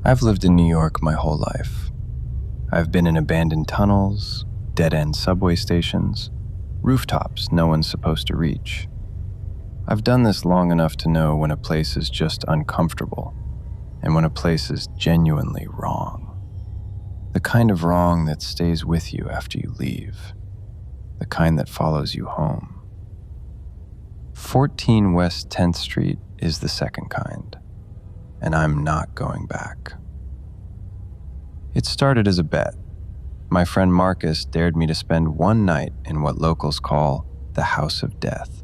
I've lived in New York my whole life. I've been in abandoned tunnels, dead-end subway stations, rooftops no one's supposed to reach. I've done this long enough to know when a place is just uncomfortable and when a place is genuinely wrong. The kind of wrong that stays with you after you leave. The kind that follows you home. 14 West 10th Street is the second kind, and I'm not going back. It started as a bet. My friend Marcus dared me to spend one night in what locals call the House of Death,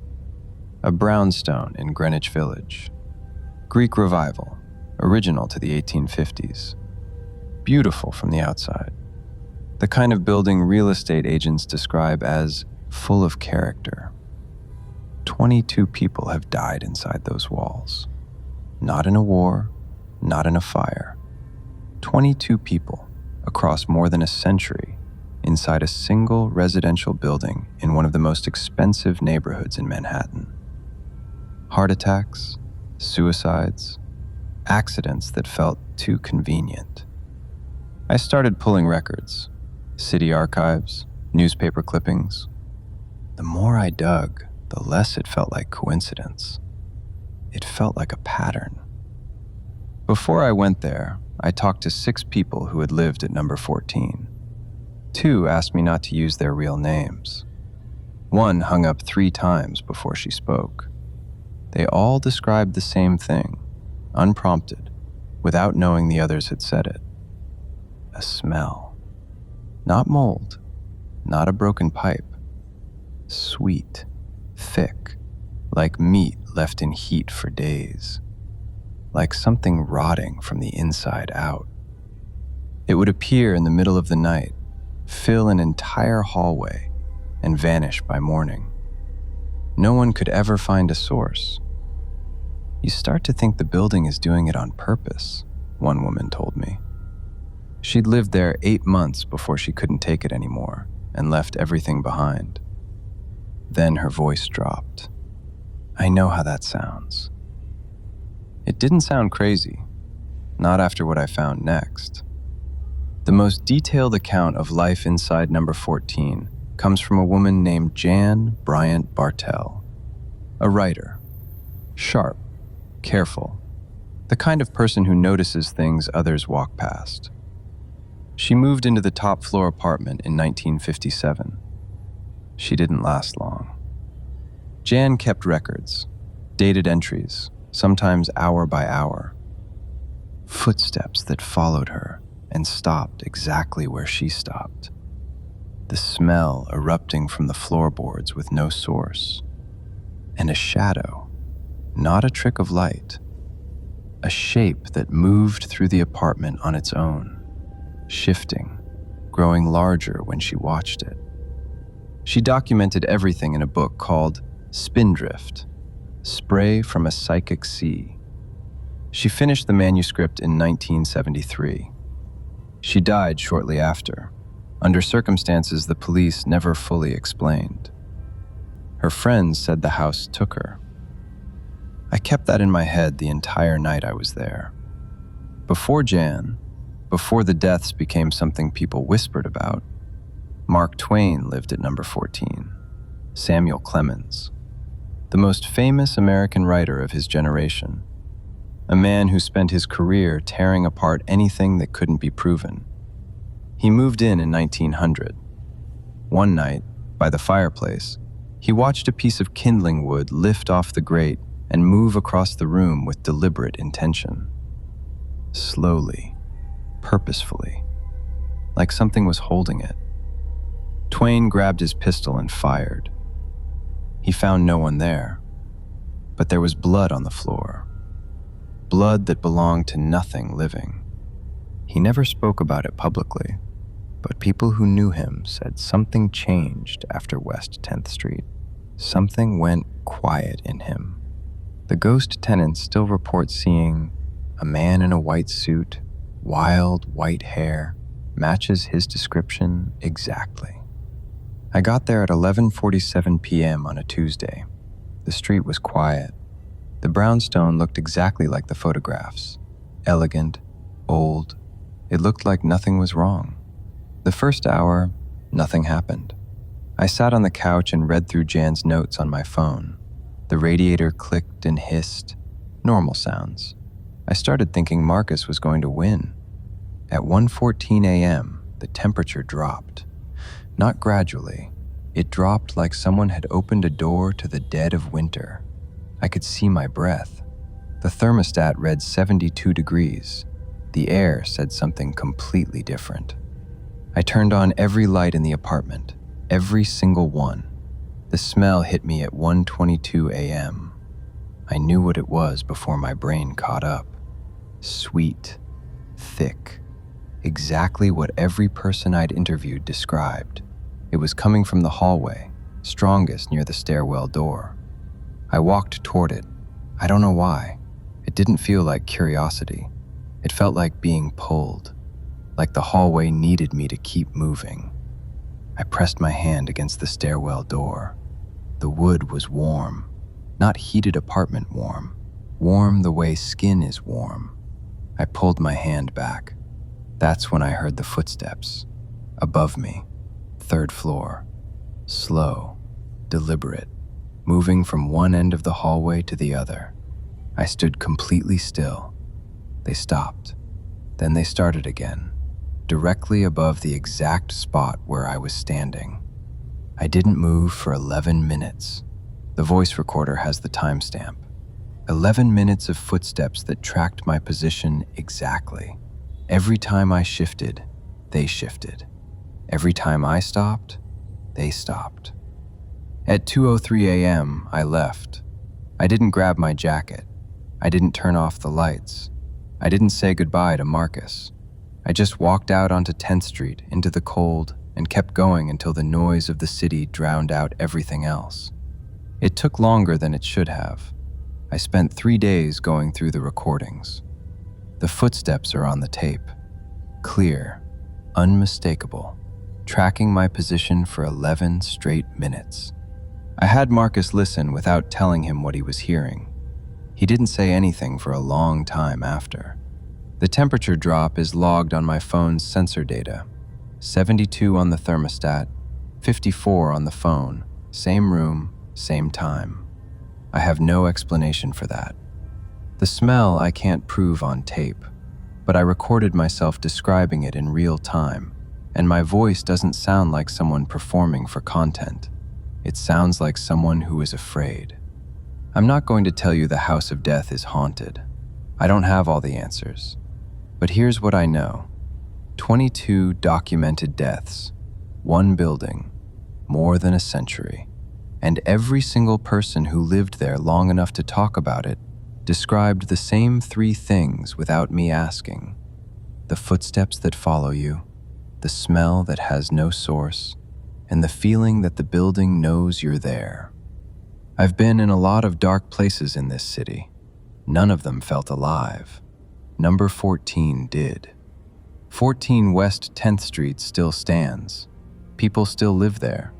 a brownstone in Greenwich Village. Greek revival, original to the 1850s. Beautiful from the outside. The kind of building real estate agents describe as full of character. 22 people have died inside those walls. Not in a war, not in a fire. 22 people across more than a century inside a single residential building in one of the most expensive neighborhoods in Manhattan. Heart attacks, suicides, accidents that felt too convenient. I started pulling records, city archives, newspaper clippings. The more I dug, the less it felt like coincidence. It felt like a pattern. Before I went there, I talked to 6 people who had lived at number 14. 2 asked me not to use their real names. 1 hung up 3 times before she spoke. They all described the same thing, unprompted, without knowing the others had said it. A smell. Not mold, not a broken pipe. Sweet, thick, like meat left in heat for days. Like something rotting from the inside out. It would appear in the middle of the night, fill an entire hallway, and vanish by morning. No one could ever find a source. You start to think the building is doing it on purpose, one woman told me. She'd lived there 8 months before she couldn't take it anymore and left everything behind. Then her voice dropped. I know how that sounds. It didn't sound crazy, not after what I found next. The most detailed account of life inside number 14 comes from a woman named Jan Bryant Bartell, a writer, sharp, careful, the kind of person who notices things others walk past. She moved into the top floor apartment in 1957. She didn't last long. Jan kept records, dated entries, sometimes hour by hour. Footsteps that followed her and stopped exactly where she stopped. The smell erupting from the floorboards with no source. And a shadow, not a trick of light. A shape that moved through the apartment on its own, shifting, growing larger when she watched it. She documented everything in a book called Spindrift, Spray from a Psychic Sea. She finished the manuscript in 1973. She died shortly after, under circumstances the police never fully explained. Her friends said the house took her. I kept that in my head the entire night I was there. Before Jan, before the deaths became something people whispered about, Mark Twain lived at number 14, Samuel Clemens, the most famous American writer of his generation, a man who spent his career tearing apart anything that couldn't be proven. He moved in 1900. One night, by the fireplace, he watched a piece of kindling wood lift off the grate and move across the room with deliberate intention. Slowly, purposefully, like something was holding it. Twain grabbed his pistol and fired. He found no one there, but there was blood on the floor. Blood that belonged to nothing living. He never spoke about it publicly, but people who knew him said something changed after West 10th Street. Something went quiet in him. The ghost tenants still report seeing a man in a white suit, wild white hair, matches his description exactly. I got there at 11:47 p.m. on a Tuesday. The street was quiet. The brownstone looked exactly like the photographs. Elegant, old. It looked like nothing was wrong. The first hour, nothing happened. I sat on the couch and read through Jan's notes on my phone. The radiator clicked and hissed, normal sounds. I started thinking Marcus was going to win. At 1:14 a.m., the temperature dropped. Not gradually. It dropped like someone had opened a door to the dead of winter. I could see my breath. The thermostat read 72 degrees. The air said something completely different. I turned on every light in the apartment, every single one. The smell hit me at 1:22 a.m. I knew what it was before my brain caught up. Sweet, thick, exactly what every person I'd interviewed described. It was coming from the hallway, strongest near the stairwell door. I walked toward it. I don't know why. It didn't feel like curiosity. It felt like being pulled, like the hallway needed me to keep moving. I pressed my hand against the stairwell door. The wood was warm, not heated apartment warm, warm the way skin is warm. I pulled my hand back. That's when I heard the footsteps. Above me, 3rd floor. Slow, deliberate, moving from one end of the hallway to the other. I stood completely still. They stopped. Then they started again, directly above the exact spot where I was standing. I didn't move for 11 minutes. The voice recorder has the timestamp. 11 minutes of footsteps that tracked my position exactly. Every time I shifted, they shifted. Every time I stopped, they stopped. At 2:03 a.m., I left. I didn't grab my jacket. I didn't turn off the lights. I didn't say goodbye to Marcus. I just walked out onto 10th Street into the cold and kept going until the noise of the city drowned out everything else. It took longer than it should have. I spent 3 days going through the recordings. The footsteps are on the tape. Clear, unmistakable, tracking my position for 11 straight minutes. I had Marcus listen without telling him what he was hearing. He didn't say anything for a long time after. The temperature drop is logged on my phone's sensor data. 72 on the thermostat, 54 on the phone, same room, same time. I have no explanation for that. The smell I can't prove on tape, but I recorded myself describing it in real time, and my voice doesn't sound like someone performing for content. It sounds like someone who is afraid. I'm not going to tell you the House of Death is haunted. I don't have all the answers. But here's what I know. 22 documented deaths, 1 building, more than a century, and every single person who lived there long enough to talk about it described the same 3 things without me asking. The footsteps that follow you, the smell that has no source, and the feeling that the building knows you're there. I've been in a lot of dark places in this city. None of them felt alive. Number 14 did. 14 West 10th Street still stands. People still live there.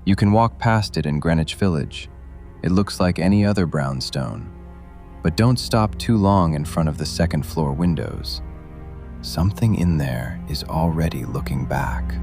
You can walk past it in Greenwich Village. It looks like any other brownstone. But don't stop too long in front of the 2nd floor windows. Something in there is already looking back.